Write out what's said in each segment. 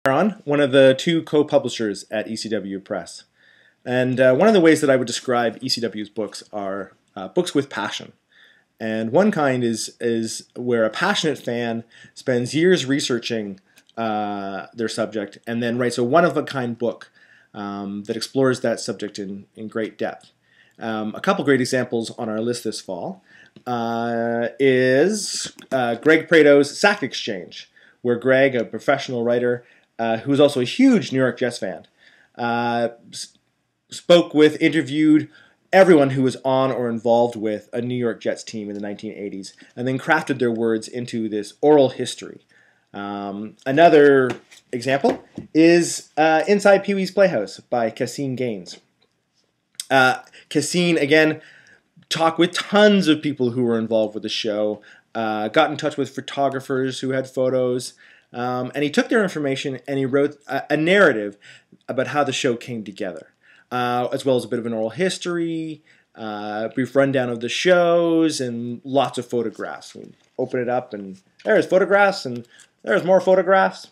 Caron, one of the two co-publishers at ECW Press. And one of the ways that I would describe ECW's books are books with passion. And one kind is where a passionate fan spends years researching their subject and then writes a one-of-a-kind book that explores that subject in great depth. A couple great examples on our list this fall is Greg Prado's Sack Exchange, where Greg, a professional writer who is also a huge New York Jets fan, interviewed everyone who was on or involved with a New York Jets team in the 1980s, and then crafted their words into this oral history. Another example is Inside Peewees Playhouse by Caseen Gaines. Caseen, again, talked with tons of people who were involved with the show, got in touch with photographers who had photos, and he took their information and he wrote a narrative about how the show came together, as well as a bit of an oral history, brief rundown of the shows, and lots of photographs. We open it up and there's photographs and there's more photographs.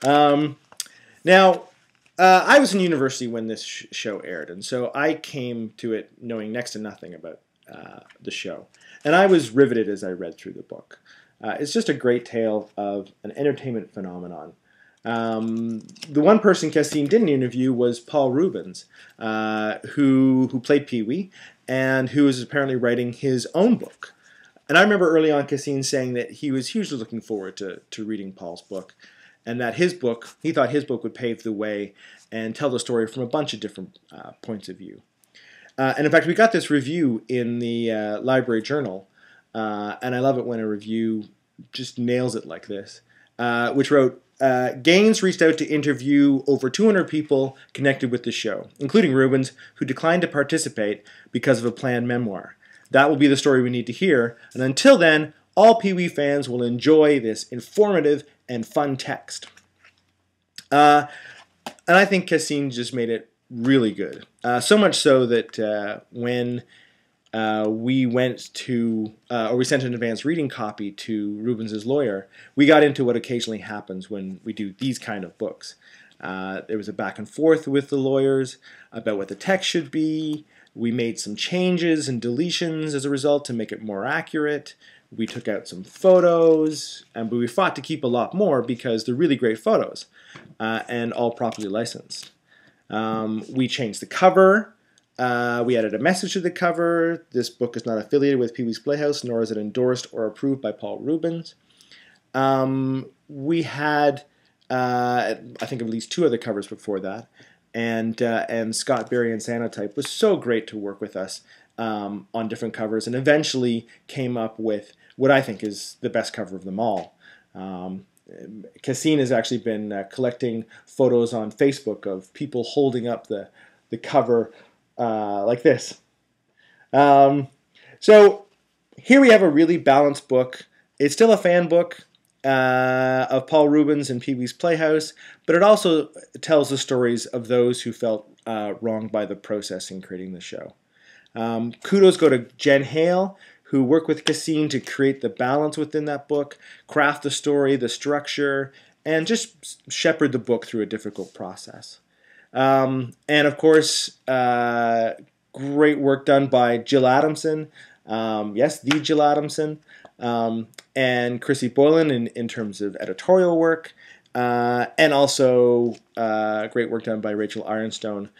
Now, I was in university when this show aired, and so I came to it knowing next to nothing about the show. And I was riveted as I read through the book. It's just a great tale of an entertainment phenomenon. The one person Caseen didn't interview was Paul Reubens, who played Pee-wee, and who is apparently writing his own book. And I remember early on Caseen saying that he was hugely looking forward to reading Paul's book, and that he thought his book would pave the way and tell the story from a bunch of different points of view. And in fact, we got this review in the Library Journal, and I love it when a review just nails it like this, which wrote, Gaines reached out to interview over 200 people connected with the show, including Reubens, who declined to participate because of a planned memoir. That will be the story we need to hear, and until then, all Pee-wee fans will enjoy this informative and fun text. And I think Caseen just made it really good. So much so that when we sent an advance reading copy to Reubens' lawyer, we got into what occasionally happens when we do these kind of books. There was a back and forth with the lawyers about what the text should be. We made some changes and deletions as a result to make it more accurate. We took out some photos, but we fought to keep a lot more because they're really great photos and all properly licensed. We changed the cover. We added a message to the cover. This book is not affiliated with Peewees Playhouse, nor is it endorsed or approved by Paul Reubens. We had, I think, at least 2 other covers before that. And Scott Berry and Sanotype was so great to work with us on different covers, and eventually came up with what I think is the best cover of them all. Caseen has actually been collecting photos on Facebook of people holding up the cover like this. So here we have a really balanced book. It's still a fan book of Paul Reubens and Peewees Playhouse, but it also tells the stories of those who felt wronged by the process in creating the show. Kudos go to Jen Hale, who worked with Caseen to create the balance within that book, craft the story, the structure, and just shepherd the book through a difficult process. And of course, great work done by Jill Adamson, yes, the Jill Adamson, and Chrissy Boylan in terms of editorial work, and also great work done by Rachel Ironstone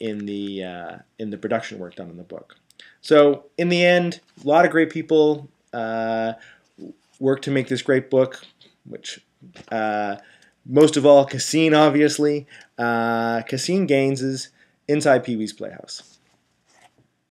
in the production work done in the book. So in the end, a lot of great people worked to make this great book, which most of all Caseen, obviously. Caseen Gaines' Inside Peewees Playhouse.